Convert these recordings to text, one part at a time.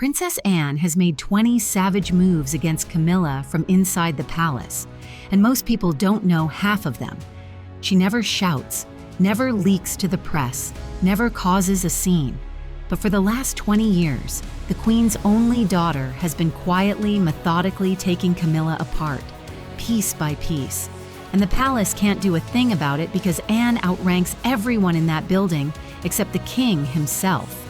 Princess Anne has made 20 savage moves against Camilla from inside the palace, and most people don't know half of them. She never shouts, never leaks to the press, never causes a scene. But for the last 20 years, the Queen's only daughter has been quietly, methodically taking Camilla apart, piece by piece. And the palace can't do a thing about it because Anne outranks everyone in that building except the king himself.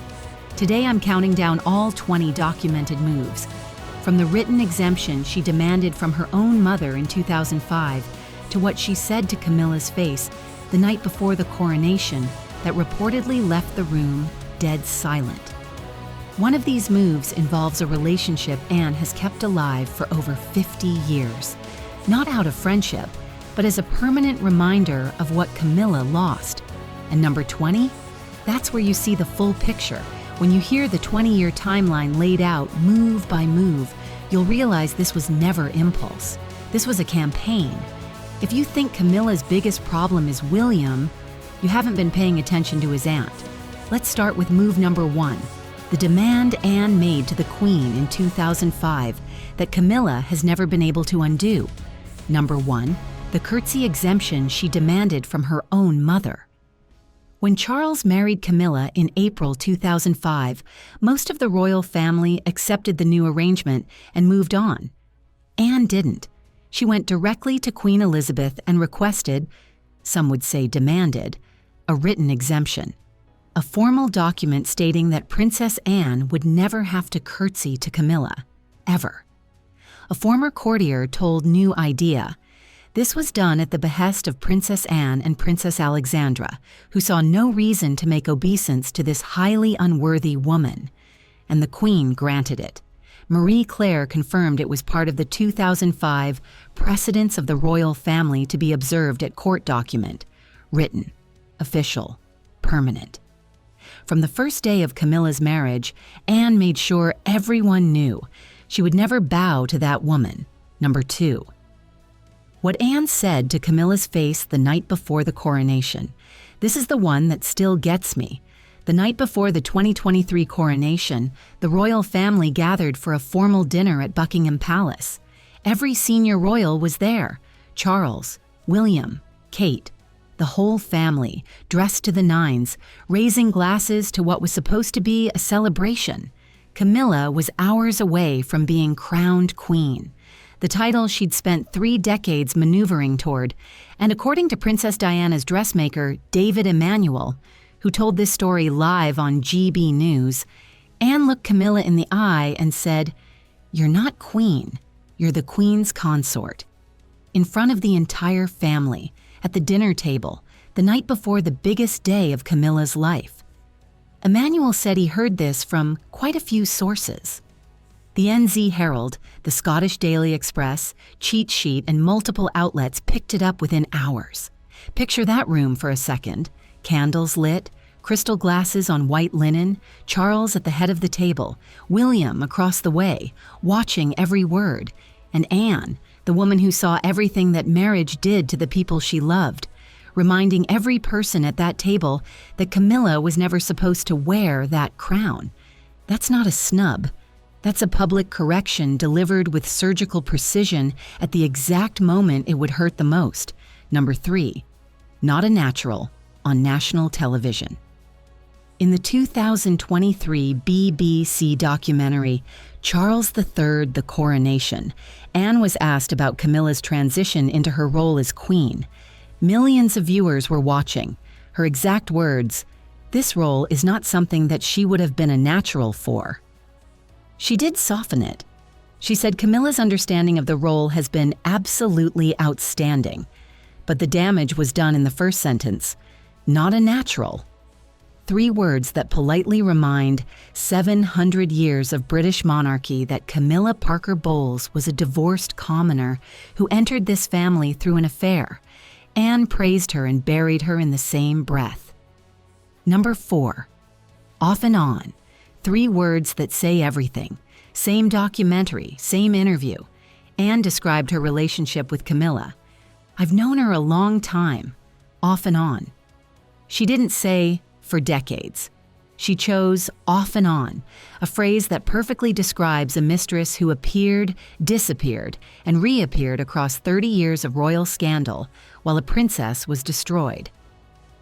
Today I'm counting down all 20 documented moves, from the written exemption she demanded from her own mother in 2005 to what she said to Camilla's face the night before the coronation that reportedly left the room dead silent. One of these moves involves a relationship Anne has kept alive for over 50 years, not out of friendship, but as a permanent reminder of what Camilla lost. And number 20? That's where you see the full picture. When you hear the 20-year timeline laid out move by move, you'll realize this was never impulse. This was a campaign. If you think Camilla's biggest problem is William, you haven't been paying attention to his aunt. Let's start with move number 1, the demand Anne made to the Queen in 2005 that Camilla has never been able to undo. Number 1, the curtsy exemption she demanded from her own mother. When Charles married Camilla in April 2005, most of the royal family accepted the new arrangement and moved on. Anne didn't. She went directly to Queen Elizabeth and requested, some would say demanded, a written exemption. A formal document stating that Princess Anne would never have to curtsy to Camilla, ever. A former courtier told New Idea, this was done at the behest of Princess Anne and Princess Alexandra, who saw no reason to make obeisance to this highly unworthy woman, and the Queen granted it. Marie Claire confirmed it was part of the 2005 Precedents of the Royal Family to be observed at court document, written, official, permanent. From the first day of Camilla's marriage, Anne made sure everyone knew she would never bow to that woman. Number 2. What Anne said to Camilla's face the night before the coronation. This is the one that still gets me. The night before the 2023 coronation, the royal family gathered for a formal dinner at Buckingham Palace. Every senior royal was there. Charles, William, Kate, the whole family, dressed to the nines, raising glasses to what was supposed to be a celebration. Camilla was hours away from being crowned queen, the title she'd spent 3 decades maneuvering toward, and according to Princess Diana's dressmaker, David Emanuel, who told this story live on GB News, Anne looked Camilla in the eye and said, "You're not queen, you're the queen's consort." In front of the entire family, at the dinner table, the night before the biggest day of Camilla's life. Emanuel said he heard this from quite a few sources. The NZ Herald, the Scottish Daily Express, Cheat Sheet, and multiple outlets picked it up within hours. Picture that room for a second. Candles lit, crystal glasses on white linen, Charles at the head of the table, William across the way, watching every word, and Anne, the woman who saw everything that marriage did to the people she loved, reminding every person at that table that Camilla was never supposed to wear that crown. That's not a snub. That's a public correction delivered with surgical precision at the exact moment it would hurt the most. Number 3, not a natural, on national television. In the 2023 BBC documentary, Charles III, The Coronation, Anne was asked about Camilla's transition into her role as queen. Millions of viewers were watching. Her exact words, "This role is not something that she would have been a natural for." She did soften it. She said Camilla's understanding of the role has been absolutely outstanding, but the damage was done in the first sentence, "not a natural." 3 words that politely remind 700 years of British monarchy that Camilla Parker Bowles was a divorced commoner who entered this family through an affair. Anne praised her and buried her in the same breath. Number 4, off and on. 3 words that say everything. Same documentary, same interview. Anne described her relationship with Camilla. "I've known her a long time, off and on." She didn't say, "for decades." She chose "off and on," a phrase that perfectly describes a mistress who appeared, disappeared, and reappeared across 30 years of royal scandal, while a princess was destroyed.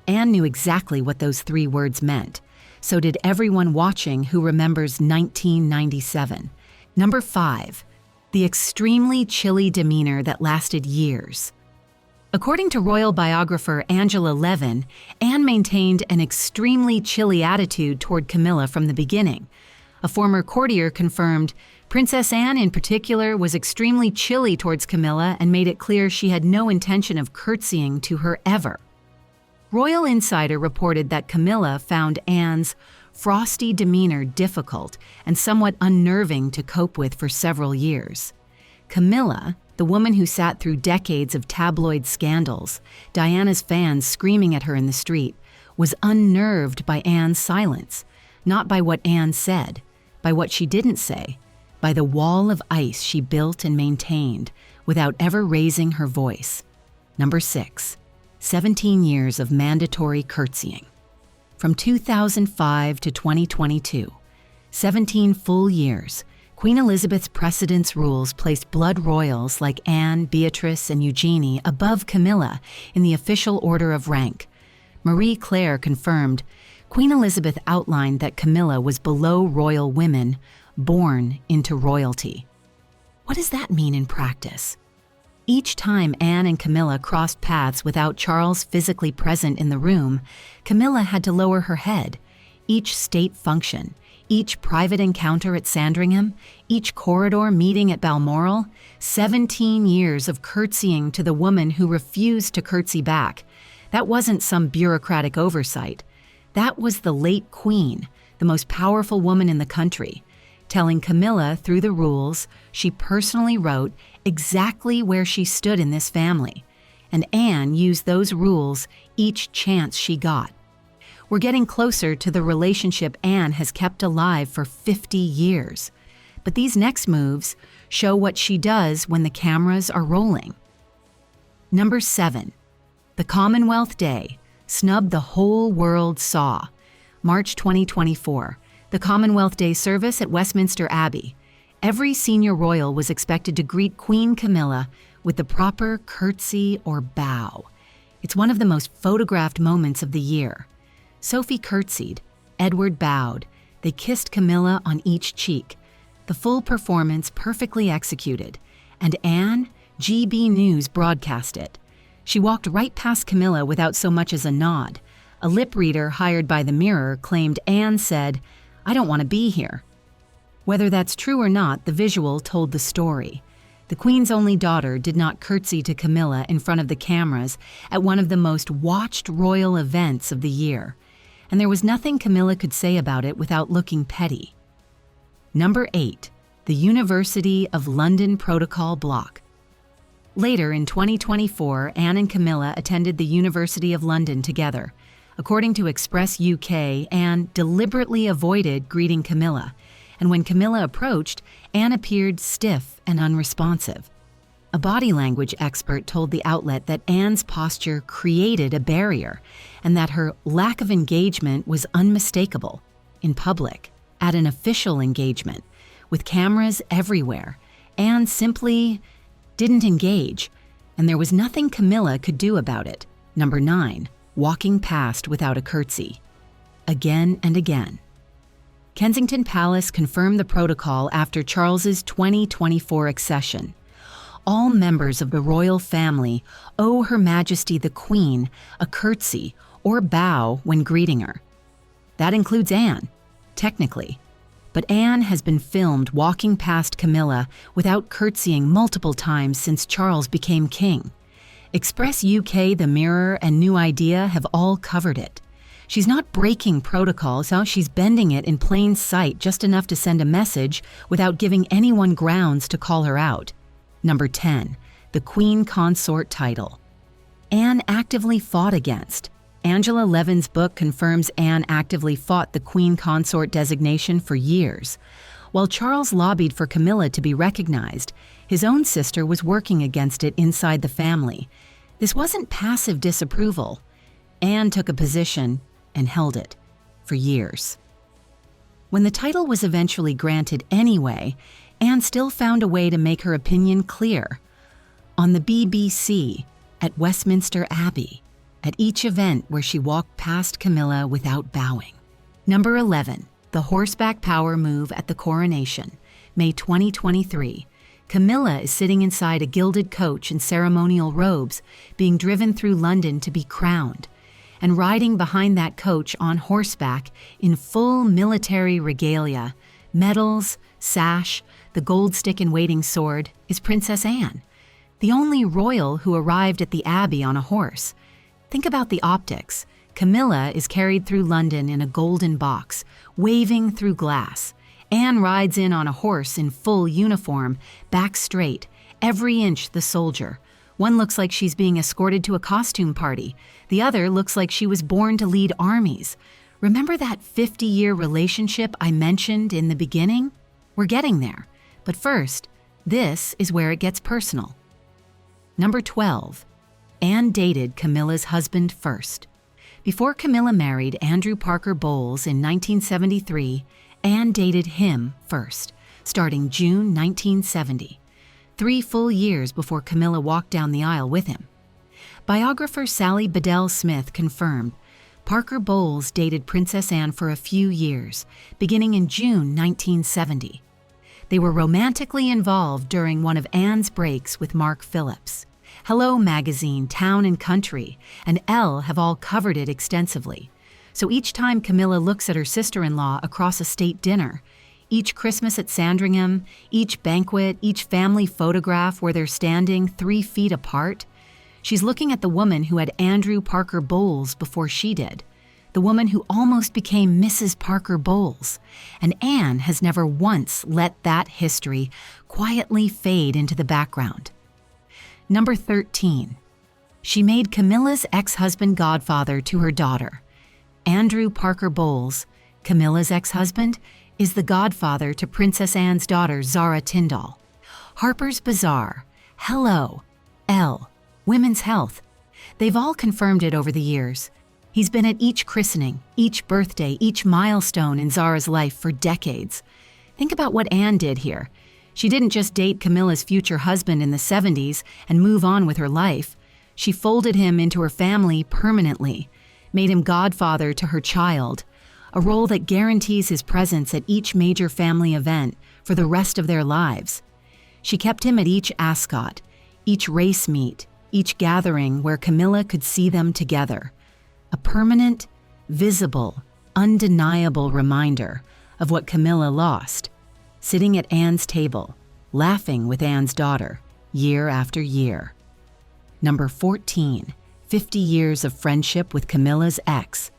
Anne knew exactly what those 3 words meant. So did everyone watching who remembers 1997. Number 5. The extremely chilly demeanor that lasted years. According to royal biographer Angela Levin, Anne maintained an extremely chilly attitude toward Camilla from the beginning. A former courtier confirmed, Princess Anne in particular was extremely chilly towards Camilla and made it clear she had no intention of curtsying to her ever. Royal Insider reported that Camilla found Anne's frosty demeanor difficult and somewhat unnerving to cope with for several years. Camilla, the woman who sat through decades of tabloid scandals, Diana's fans screaming at her in the street, was unnerved by Anne's silence, not by what Anne said, by what she didn't say, by the wall of ice she built and maintained without ever raising her voice. Number 6. 17 years of mandatory curtsying. From 2005 to 2022, 17 full years, Queen Elizabeth's precedence rules placed blood royals like Anne, Beatrice, and Eugenie above Camilla in the official order of rank. Marie Claire confirmed, Queen Elizabeth outlined that Camilla was below royal women, born into royalty. What does that mean in practice? Each time Anne and Camilla crossed paths without Charles physically present in the room, Camilla had to lower her head. Each state function, each private encounter at Sandringham, each corridor meeting at Balmoral, 17 years of curtsying to the woman who refused to curtsy back. That wasn't some bureaucratic oversight. That was the late Queen, the most powerful woman in the country, telling Camilla through the rules she personally wrote exactly where she stood in this family. And Anne used those rules each chance she got. We're getting closer to the relationship Anne has kept alive for 50 years. But these next moves show what she does when the cameras are rolling. Number 7. The Commonwealth Day, snub the whole world saw. March 2024, the Commonwealth Day service at Westminster Abbey. Every senior royal was expected to greet Queen Camilla with the proper curtsy or bow. It's one of the most photographed moments of the year. Sophie curtsied, Edward bowed. They kissed Camilla on each cheek. The full performance perfectly executed, and Anne, GB News broadcast it. She walked right past Camilla without so much as a nod. A lip reader hired by the Mirror claimed Anne said, "I don't want to be here." Whether that's true or not, the visual told the story. The Queen's only daughter did not curtsy to Camilla in front of the cameras at one of the most watched royal events of the year. And there was nothing Camilla could say about it without looking petty. Number 8. The University of London Protocol Block. Later in 2024, Anne and Camilla attended the University of London together. According to Express UK, Anne deliberately avoided greeting Camilla, and when Camilla approached, Anne appeared stiff and unresponsive. A body language expert told the outlet that Anne's posture created a barrier and that her lack of engagement was unmistakable. In public, at an official engagement, with cameras everywhere, Anne simply didn't engage, and there was nothing Camilla could do about it. Number 9. Walking past without a curtsy. Again and again. Kensington Palace confirmed the protocol after Charles's 2024 accession. All members of the royal family owe Her Majesty the Queen a curtsy or bow when greeting her. That includes Anne, technically. But Anne has been filmed walking past Camilla without curtsying multiple times since Charles became king. Express UK, The Mirror, and New Idea have all covered it. She's not breaking protocol, so she's bending it in plain sight just enough to send a message without giving anyone grounds to call her out. Number 10. The Queen Consort title. Anne actively fought against. Angela Levin's book confirms Anne actively fought the Queen Consort designation for years. While Charles lobbied for Camilla to be recognized, his own sister was working against it inside the family. This wasn't passive disapproval. Anne took a position and held it for years. When the title was eventually granted anyway, Anne still found a way to make her opinion clear. On the BBC, at Westminster Abbey, at each event where she walked past Camilla without bowing. Number 11, the horseback power move at the Coronation, May 2023. Camilla is sitting inside a gilded coach in ceremonial robes, being driven through London to be crowned. And riding behind that coach on horseback in full military regalia, medals, sash, the gold stick-in-waiting sword, is Princess Anne, the only royal who arrived at the Abbey on a horse. Think about the optics. Camilla is carried through London in a golden box, waving through glass. Anne rides in on a horse in full uniform, back straight, every inch the soldier. One looks like she's being escorted to a costume party. The other looks like she was born to lead armies. Remember that 50-year relationship I mentioned in the beginning? We're getting there. But first, this is where it gets personal. Number 12. Anne dated Camilla's husband first. Before Camilla married Andrew Parker Bowles in 1973, Anne dated him first, starting June 1970. 3 full years before Camilla walked down the aisle with him. Biographer Sally Bedell Smith confirmed Parker Bowles dated Princess Anne for a few years, beginning in June 1970. They were romantically involved during one of Anne's breaks with Mark Phillips. Hello magazine, Town and Country, and Elle have all covered it extensively. So each time Camilla looks at her sister-in-law across a state dinner, each Christmas at Sandringham, each banquet, each family photograph where they're standing 3 feet apart, she's looking at the woman who had Andrew Parker Bowles before she did, the woman who almost became Mrs. Parker Bowles. And Anne has never once let that history quietly fade into the background. Number 13. She made Camilla's ex-husband godfather to her daughter. Andrew Parker Bowles, Camilla's ex-husband, is the godfather to Princess Anne's daughter, Zara Tyndall. Harper's Bazaar, Hello, Elle, Women's Health. They've all confirmed it over the years. He's been at each christening, each birthday, each milestone in Zara's life for decades. Think about what Anne did here. She didn't just date Camilla's future husband in the 70s and move on with her life. She folded him into her family permanently, made him godfather to her child, a role that guarantees his presence at each major family event for the rest of their lives. She kept him at each ascot, each race meet, each gathering where Camilla could see them together. A permanent, visible, undeniable reminder of what Camilla lost, sitting at Anne's table, laughing with Anne's daughter, year after year. Number 14, 50 years of friendship with Camilla's ex.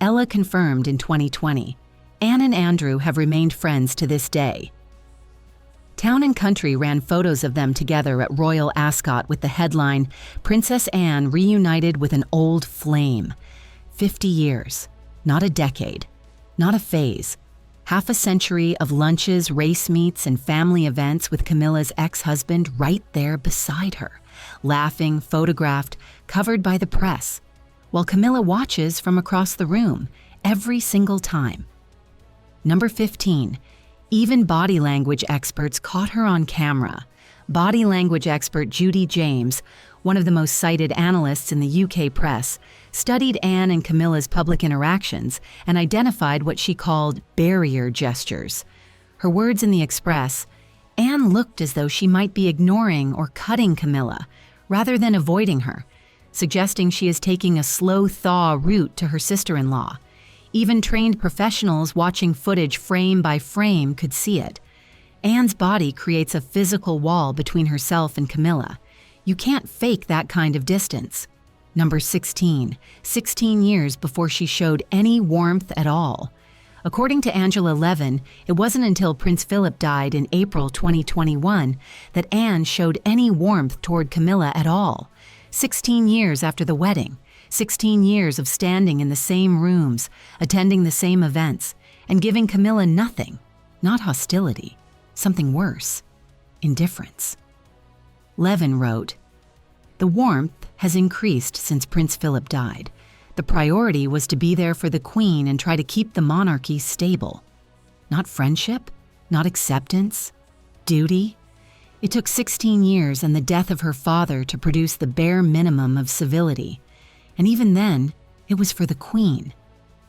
Ella confirmed in 2020, Anne and Andrew have remained friends to this day. Town and Country ran photos of them together at Royal Ascot with the headline, Princess Anne reunited with an old flame. 50 years, not a decade, not a phase. Half a century of lunches, race meets, and family events with Camilla's ex-husband right there beside her, laughing, photographed, covered by the press, while Camilla watches from across the room every single time. Number 15, even body language experts caught her on camera. Body language expert Judy James, one of the most cited analysts in the UK press, studied Anne and Camilla's public interactions and identified what she called barrier gestures. Her words in the Express, Anne looked as though she might be ignoring or cutting Camilla, rather than avoiding her, suggesting she is taking a slow thaw route to her sister-in-law. Even trained professionals watching footage frame by frame could see it. Anne's body creates a physical wall between herself and Camilla. You can't fake that kind of distance. Number 16, 16 years before she showed any warmth at all. According to Angela Levin, it wasn't until Prince Philip died in April 2021 that Anne showed any warmth toward Camilla at all. 16 years after the wedding, 16 years of standing in the same rooms, attending the same events, and giving Camilla nothing, not hostility, something worse, indifference. Levin wrote, "The warmth has increased since Prince Philip died. The priority was to be there for the Queen and try to keep the monarchy stable. Not friendship, not acceptance, duty. It took 16 years and the death of her father to produce the bare minimum of civility. And even then, it was for the Queen,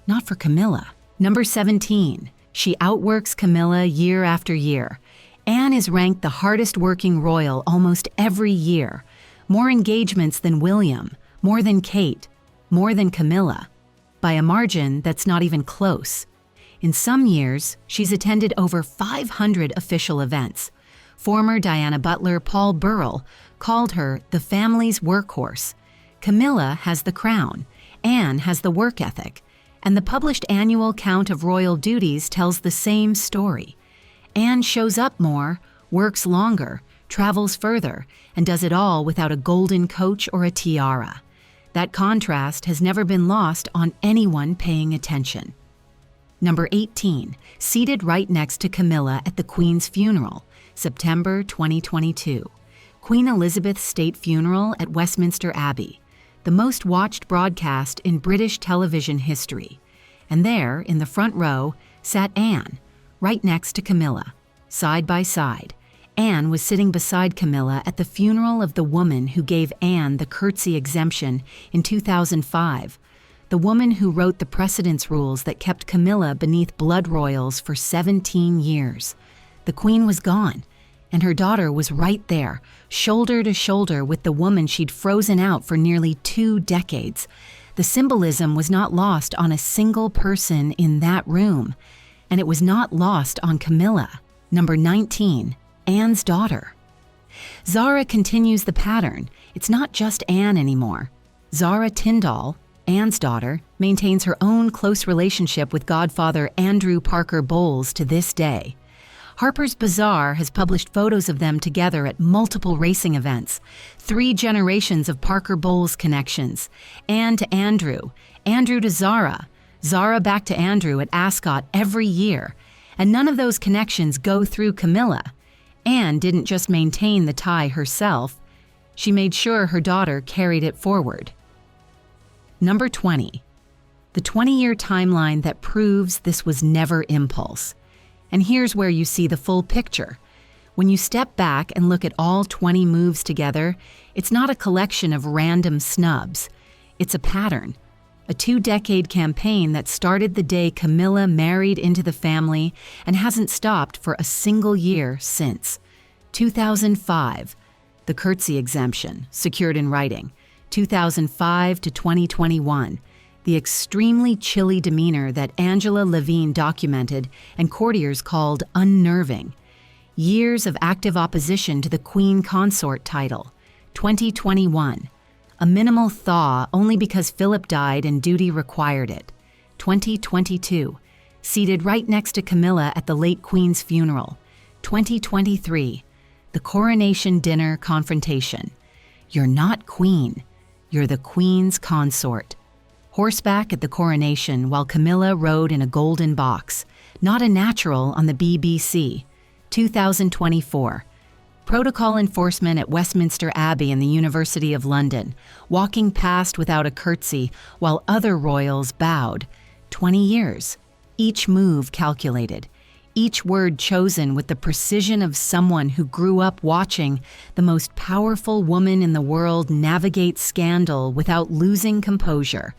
not for Camilla. Number 17, she outworks Camilla year after year. Anne is ranked the hardest working royal almost every year. More engagements than William, more than Kate, more than Camilla. By a margin that's not even close. In some years, she's attended over 500 official events. Former Diana butler Paul Burrell called her the family's workhorse. Camilla has the crown, Anne has the work ethic, and the published annual count of royal duties tells the same story. Anne shows up more, works longer, travels further, and does it all without a golden coach or a tiara. That contrast has never been lost on anyone paying attention. Number 18, seated right next to Camilla at the Queen's funeral, September 2022. Queen Elizabeth's state funeral at Westminster Abbey, the most watched broadcast in British television history. And there, in the front row, sat Anne, right next to Camilla, side by side. Anne was sitting beside Camilla at the funeral of the woman who gave Anne the curtsy exemption in 2005, the woman who wrote the precedence rules that kept Camilla beneath blood royals for 17 years. The Queen was gone, and her daughter was right there, shoulder to shoulder with the woman she'd frozen out for nearly 2 decades. The symbolism was not lost on a single person in that room, and it was not lost on Camilla. Number 19, Anne's daughter. Zara continues the pattern. It's not just Anne anymore. Zara Tyndall, Anne's daughter, maintains her own close relationship with godfather Andrew Parker Bowles to this day. Harper's Bazaar has published photos of them together at multiple racing events. 3 generations of Parker Bowles connections. Anne to Andrew, Andrew to Zara, Zara back to Andrew at Ascot every year. And none of those connections go through Camilla. Anne didn't just maintain the tie herself, she made sure her daughter carried it forward. Number 20, the 20-year timeline that proves this was never impulse. And here's where you see the full picture. When you step back and look at all 20 moves together, it's not a collection of random snubs. It's a pattern. A 2-decade campaign that started the day Camilla married into the family and hasn't stopped for a single year since. 2005, the curtsy exemption, secured in writing. 2005 to 2021, the extremely chilly demeanor that Angela Levine documented and courtiers called unnerving. Years of active opposition to the Queen Consort title. 2021, a minimal thaw only because Philip died and duty required it. 2022, seated right next to Camilla at the late Queen's funeral. 2023, the coronation dinner confrontation. You're not Queen, you're the Queen's consort. Horseback at the coronation while Camilla rode in a golden box, not a natural on the BBC. 2024, protocol enforcement at Westminster Abbey and the University of London, walking past without a curtsy while other royals bowed. 20 years, each move calculated, each word chosen with the precision of someone who grew up watching the most powerful woman in the world navigate scandal without losing composure.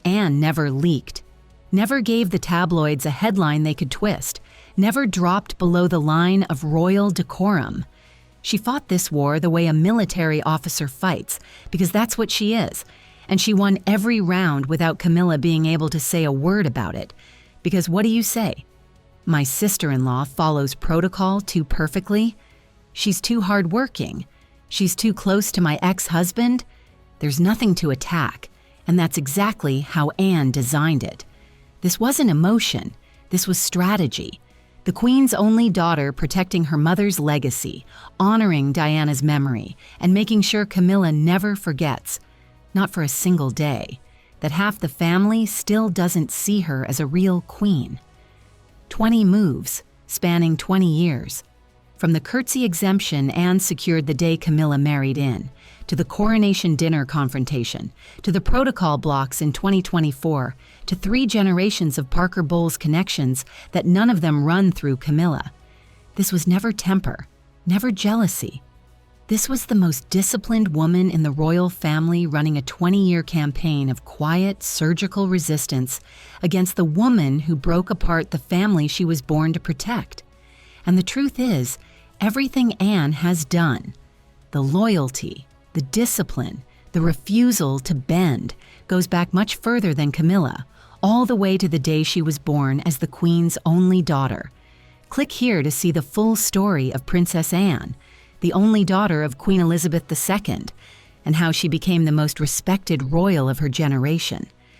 Anne never leaked, never gave the tabloids a headline they could twist, never dropped below the line of royal decorum. She fought this war the way a military officer fights, because that's what she is, and she won every round without Camilla being able to say a word about it. Because what do you say? My sister-in-law follows protocol too perfectly? She's too hardworking? She's too close to my ex-husband? There's nothing to attack, and that's exactly how Anne designed it. This wasn't emotion, this was strategy. The Queen's only daughter protecting her mother's legacy, honoring Diana's memory, and making sure Camilla never forgets, not for a single day, that half the family still doesn't see her as a real queen. 20 moves, spanning 20 years. From the curtsy exemption Anne secured the day Camilla married in, to the coronation dinner confrontation, to the protocol blocks in 2024, to 3 generations of Parker Bowles connections that none of them run through Camilla. This was never temper, never jealousy. This was the most disciplined woman in the royal family running a 20-year campaign of quiet, surgical resistance against the woman who broke apart the family she was born to protect. And the truth is, everything Anne has done, the loyalty, the discipline, the refusal to bend, goes back much further than Camilla, all the way to the day she was born as the Queen's only daughter. Click here to see the full story of Princess Anne, the only daughter of Queen Elizabeth II, and how she became the most respected royal of her generation.